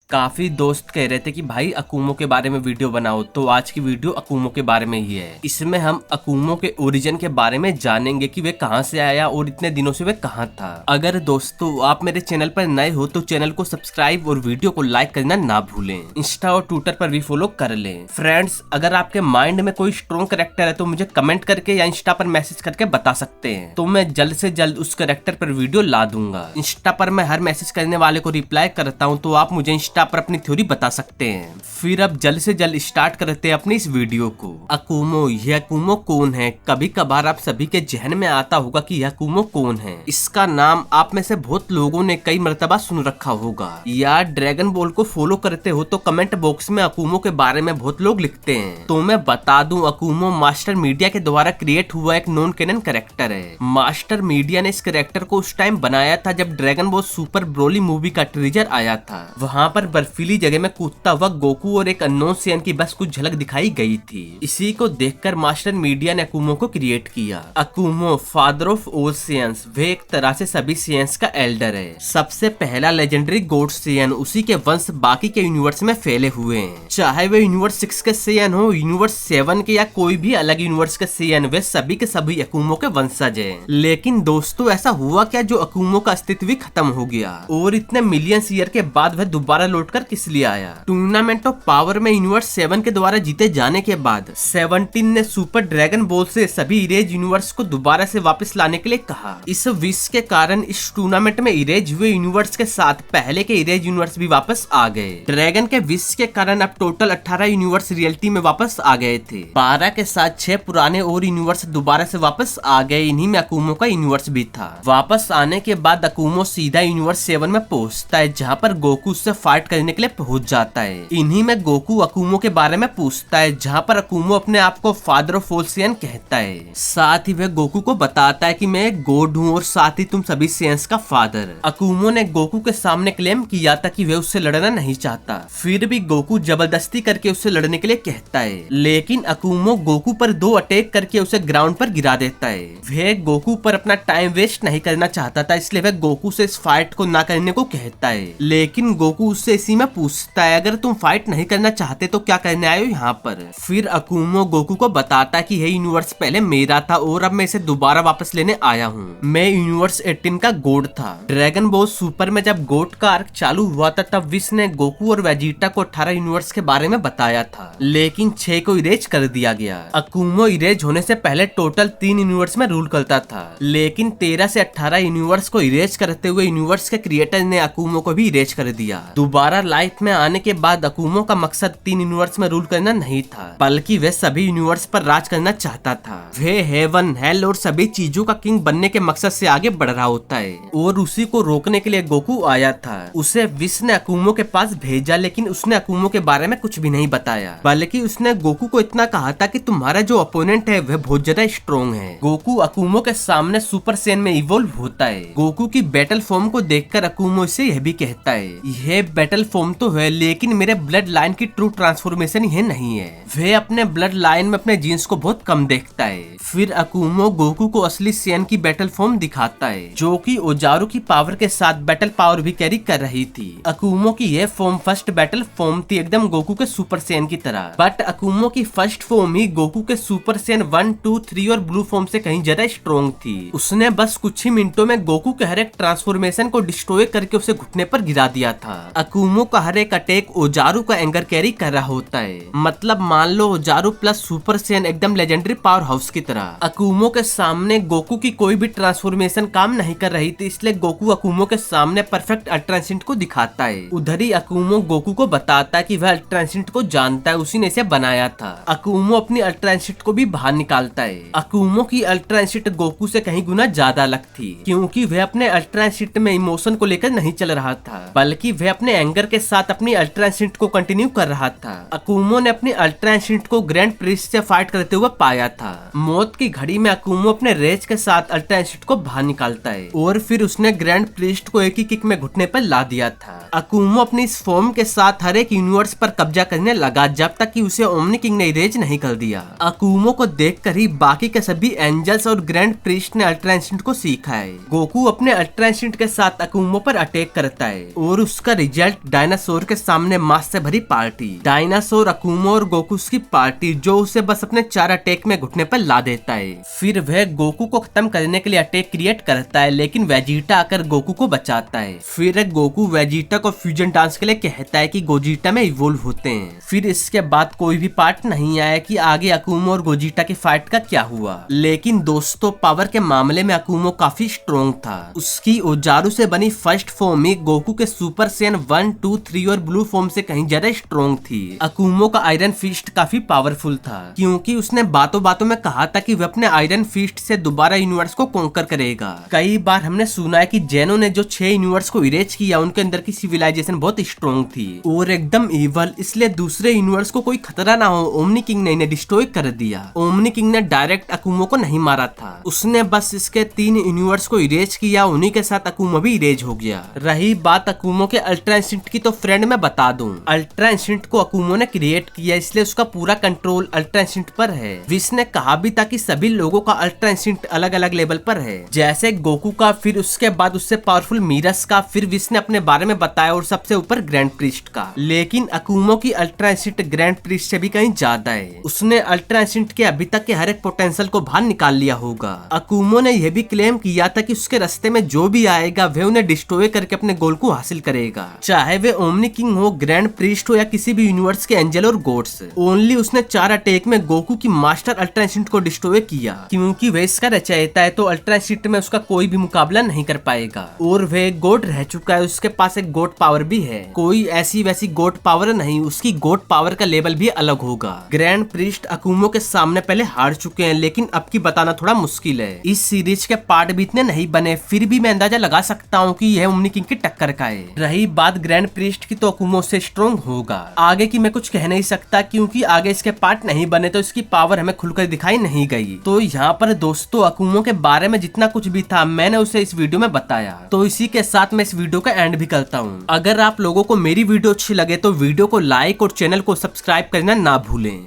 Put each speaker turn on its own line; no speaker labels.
काफी दोस्त कह रहे थे कि भाई अकूमो के बारे में वीडियो बनाओ, तो आज की वीडियो अकूमो के बारे में ही है। इसमें हम अकूमो के ओरिजिन के बारे में जानेंगे कि वे कहां से आया और इतने दिनों से वे कहां था। अगर दोस्तों आप मेरे चैनल पर नए हो तो चैनल को सब्सक्राइब और वीडियो को लाइक करना ना भूलें। इंस्टा और ट्विटर पर भी फॉलो कर लें। फ्रेंड्स, अगर आपके माइंड में कोई स्ट्रॉन्ग कैरेक्टर है तो मुझे कमेंट करके या इंस्टा पर मैसेज करके बता सकते हैं, तो मैं जल्द से जल्द उस कैरेक्टर पर वीडियो ला दूंगा। इंस्टा पर मैं हर मैसेज करने वाले को रिप्लाई करता हूँ, तो आप मुझे इंस्टा पर अपनी थ्योरी बता सकते हैं। फिर अब जल्द से जल्द स्टार्ट करते हैं अपनी इस वीडियो को। अकूमो, यह अकूमो कौन है? कभी कभार आप सभी के जहन में आता होगा कि यह अकूमो कौन है। इसका नाम आप में से बहुत लोगों ने कई मर्तबा सुन रखा होगा, या ड्रैगन बॉल को फॉलो करते हो तो कमेंट बॉक्स में अकूमो के बारे में बहुत लोग लिखते हैं। तो मैं बता दूं, अकूमो मास्टर मीडिया के द्वारा क्रिएट हुआ एक नॉन कैनन कैरेक्टर है। मास्टर मीडिया ने इस कैरेक्टर को उस टाइम बनाया था जब dragon ball super Broly movie का ट्रीजर आया था। वहाँ पर बर्फीली जगह में कूदता हुआ गोकू और एक अननोन सेन की बस कुछ झलक दिखाई गई थी। इसी को देखकर मास्टर मीडिया ने अकूमो को क्रिएट किया। अकूमो फादर ऑफ ऑल सेयंस, वे एक तरह से सभी सेयंस का एल्डर है। सबसे पहला लेजेंडरी गॉड सेयन, उसी के वंश बाकी के यूनिवर्स में फैले हुए हैं। चाहे वे यूनिवर्स 6 के सेयन हो, यूनिवर्स 7 के या कोई भी अलग यूनिवर्स के सेयन, वे सभी के सभी अकूमो के वंशज हैं। लेकिन दोस्तों, ऐसा हुआ क्या जो अकूमो का अस्तित्व ही खत्म हो गया और इतने मिलियंस ईयर के बाद वह दोबारा लौटकर किस लिए आया? टूर्नामेंट ऑफ पावर में यूनिवर्स 7 के द्वारा जीते जाने के बाद 17 ने सुपर ड्रैगन बॉल से सभी इरेज यूनिवर्स को दोबारा से वापस लाने के लिए कहा। इस विश के कारण इस टूर्नामेंट में इरेज हुए यूनिवर्स के साथ पहले के इरेज यूनिवर्स भी वापस आ गए। ड्रैगन के विश के कारण अब टोटल 18 यूनिवर्स रियलिटी में वापस आ गए थे। 12 के साथ 6 पुराने और यूनिवर्स दोबारा से वापस आ गए। इन्हीं में अकूमो का यूनिवर्स भी था। वापस आने के बाद अकूमो सीधा यूनिवर्स 7 में पहुंचता है, जहाँ पर गोकू से फाइट करने के लिए पहुंच जाता है। इन्हीं में गोकू अकूमो के बारे में पूछता है, जहाँ पर अकूमो अपने आप को फादर ऑफ ऑल सेयन कहता है। साथ ही वह गोकू को बताता है कि मैं एक गॉड हूँ और साथ ही तुम सभी सेयंस का फादर। अकूमो ने गोकू के सामने क्लेम किया था कि वह उससे लड़ना नहीं चाहता, फिर भी गोकू जबरदस्ती करके उससे लड़ने के लिए कहता है। लेकिन अकूमो गोकू पर 2 अटैक करके उसे ग्राउंड पर गिरा देता है। वह गोकू पर अपना टाइम वेस्ट नहीं करना चाहता था, इसलिए वह गोकू से इस फाइट को ना करने को कहता है। लेकिन गोकू उससे इसी में पूछता है, अगर तुम फाइट नहीं करना चाहते तो क्या करने आए हो यहाँ पर? फिर अकूमो गोकू को बताता है कि यह यूनिवर्स पहले मेरा था और अब मैं इसे दोबारा वापस लेने आया हूँ। मैं यूनिवर्स 18 का गॉड था। ड्रैगन बॉल सुपर में जब गॉड का आर्क चालू हुआ था तब विश ने गोकू और वेजिटा को 18 यूनिवर्स के बारे में बताया था, लेकिन 6 को इरेज कर दिया गया। अकूमो इरेज होने से पहले टोटल 3 यूनिवर्स में रूल करता था, लेकिन 13 से 18 यूनिवर्स को इरेज करते हुए यूनिवर्स के क्रिएटर ने अकूमो को भी इरेज कर दिया। दोबारा लाइफ में आने के बाद अकूमो का मकसद 3 यूनिवर्स में रूल करना नहीं था, बल्कि वह सभी यूनिवर्स पर राज करना चाहता था। वह हेवन, हेल और सभी चीजों का किंग बनने के मकसद से आगे बढ़ रहा होता है और उसी को रोकने के लिए गोकू आया था। उसे विश ने अकूमो के पास भेजा, लेकिन उसने अकूमो के बारे में कुछ भी नहीं बताया, बल्कि उसने गोकू को इतना कहा था कि तुम्हारा जो अपोनेंट है वह बहुत ज्यादा स्ट्रॉन्ग है। गोकू अकूमो के सामने सुपर सेन में इवॉल्व होता है। गोकू की बैटल फॉर्म को देखकर अकूमो इसे यह भी कहता है, यह बैटल फॉर्म तो है लेकिन मेरे ब्लड लाइन की ट्रू ट्रांसफॉर्मेशन यह नहीं है। वह अपने ब्लड लाइन में अपने जीन्स को बहुत कम देखता है। फिर अकूमो गोकू को असली सेन की बैटल फॉर्म दिखाता है, जो कि ओजारू की पावर के साथ बैटल पावर भी कैरी कर रही थी। अकूमो की यह फॉर्म फर्स्ट बैटल फॉर्म थी, एकदम गोकू के सुपर सेन की तरह। बट अकूमो की फर्स्ट फॉर्म ही गोकू के सुपर सेन 1, 2, 3 और ब्लू फॉर्म से कहीं ज्यादा स्ट्रॉन्ग थी। उसने बस कुछ ही मिनटों में गोकू के हर एक ट्रांसफॉर्मेशन को डिस्ट्रॉय करके उसे घुटने पर गिरा दिया था। अकूमो का हर एक अटैक ओजारू का एंगर कैरी कर रहा होता है। मतलब मान लो ओजारू प्लस सुपर सेन एकदम लेजेंडरी पावर हाउस की तरह। अकूमो के सामने गोकू की कोई भी ट्रांसफॉर्मेशन काम नहीं कर रही थी, इसलिए गोकू अकूमो के सामने परफेक्ट अल्ट्रा इंस्टिंक्ट को दिखाता है। उधर ही अकूमो गोकू को बताता है कि वह अल्ट्रा इंस्टिंक्ट को जानता है, उसी ने इसे बनाया था। अकूमो अपनी अल्ट्रा इंस्टिंक्ट को भी बाहर निकालता है। अकूमो की अल्ट्रा इंस्टिंक्ट गोकू से कहीं गुना ज्यादा अलग थी, क्योंकि वह अपने अल्ट्रा इंस्टिंक्ट में इमोशन को लेकर नहीं चल रहा था, बल्कि वह अपने एंगर के साथ अपनी अल्ट्रा इंस्टिंक्ट को कंटिन्यू कर रहा था। अकूमो ने अपनी अल्ट्रा इंस्टिंक्ट को ग्रैंड प्रिस्ट से फाइट करते हुए पाया था। मौत की घड़ी में अकूमो अपने रेज के साथ अल्ट्रा इंस्टिंक्ट को बाहर निकालता है और फिर उसने ग्रैंड प्रिस्ट को एक ही किक में घुटने पर ला दिया था। अकूमो अपनी इस फॉर्म के साथ हर एक यूनिवर्स पर कब्जा करने लगा, जब तक कि उसे ओमनी किंग ने इरेज नहीं कर दिया। अकूमो को देखकर ही बाकी के सभी एंजल्स और ग्रैंड प्रिस्ट ने अल्ट्रा इंस्टिंक्ट को सीखा है। गोकू अपने अल्ट्रा इंस्टिंक्ट के साथ अकूमो पर अटैक करता है और उसका रिजल्ट डायनासोर के सामने मांस से भरी पार्टी। डायनासोर अकुमो और गोकू की पार्टी जो उसे बस अपने 4 अटैक में घुटने पर ला देता है। फिर वह गोकू को खत्म करने के लिए अटैक क्रिएट करता है, लेकिन वेजिटा आकर गोकू को बचाता है। फिर गोकू वेजिटा को फ्यूजन डांस के लिए कहता है कि गोजिटा में इवोल्व होते हैं। फिर इसके बाद कोई भी पार्ट नहीं आया कि आगे अकुमो और गोजिटा की फाइट का क्या हुआ। लेकिन दोस्तों पावर के मामले में अकुमो काफी स्ट्रॉन्ग था। उसकी ओजारू से बनी फर्स्ट फॉर्म ही गोकू के सुपर सैयन 1, 2, 3 और ब्लू फॉर्म से कहीं ज्यादा स्ट्रॉन्ग थी। अकुमो का आयरन फिस्ट काफी पावरफुल था क्योंकि उसने बातों बातों में कहा था कि वह अपने आयरन फिस्ट से दोबारा यूनिवर्स को कॉन्कर करेगा। कई बार हमने सुना है कि जेनो ने जो 6 यूनिवर्स को इरेज किया उनके अंदर की सिविलाइजेशन बहुत स्ट्रॉन्ग थी और एकदम इवल, इसलिए दूसरे यूनिवर्स को कोई खतरा ना हो ओमनी किंग ने इन्हें डिस्ट्रॉय कर दिया। ओमनी किंग ने डायरेक्ट अकुमो को नहीं मारा था, उसने बस इसके 3 यूनिवर्स को इरेज किया, उन्हीं के साथ अकुमो भी इरेज हो गया। रही बात अकुमो के अल्ट्रा इंस्टिंक्ट की तो फ्रेंड मैं बता दूं, अल्ट्रा इंस्टिंक्ट को अकुमो ने क्रिएट किया इसलिए उसका पूरा कंट्रोल अल्ट्रा इंस्टिंक्ट पर है। विश ने कहा भी था कि सभी लोगों का अल्ट्रा इंस्टिंक्ट अलग अलग लेवल पर है, जैसे गोकू का, फिर उसके बाद उससे पावरफुल मीरस का, फिर विश ने अपने बारे में बताया और सबसे ऊपर ग्रैंड प्रीस्ट का। लेकिन अकुमो की अल्ट्रा इंस्टिंक्ट ग्रैंड प्रीस्ट से भी कहीं ज्यादा है। उसने अल्ट्रा इंस्टिंक्ट के अभी तक के हर एक पोटेंशियल को बाहर निकाल लिया होगा। अकुमो ने यह भी क्लेम किया था कि उसके रास्ते में जो भी आएगा वह उन्हें डिस्ट्रॉय करके अपने गोल को हासिल करेगा, चाहे वे ओमनी किंग हो, ग्रैंड प्रीस्ट हो या किसी भी यूनिवर्स के एंजल और गॉड्स। ओनली उसने 4 अटैक में गोकू की मास्टर अल्ट्रा इंस्टिंक्ट को डिस्ट्रॉय किया क्योंकि वह इसका रचयिता है, तो अल्ट्रा इंस्टिंक्ट में उसका कोई भी मुकाबला नहीं कर पाएगा। और वह एक गॉड रह चुका है, उसके पास एक गॉड पावर भी है, कोई ऐसी वैसी गॉड पावर नहीं, उसकी गॉड पावर का लेवल भी अलग होगा। ग्रैंड प्रीस्ट अकुमो के सामने पहले हार चुके हैं, लेकिन अब की बताना थोड़ा मुश्किल है। इस सीरीज के पार्ट भी इतने नहीं बने, फिर भी मैं अंदाजा लगा सकता हूँ कि यह ओमनी किंग की टक्कर का है। रही बात ग्रैंड प्रीस्ट की तो अकुमो से स्ट्रॉन्ग होगा, आगे की मैं कुछ कह नहीं सकता क्योंकि आगे इसके पार्ट नहीं बने तो इसकी पावर हमें खुलकर दिखाई नहीं गई। तो यहाँ पर दोस्तों अकुमो के बारे में जितना कुछ भी था मैंने उसे इस वीडियो में बताया, तो इसी के साथ मैं इस वीडियो का एंड भी करता हूँ। अगर आप लोगों को मेरी वीडियो अच्छी लगे तो वीडियो को लाइक और चैनल को सब्सक्राइब करना ना भूलें।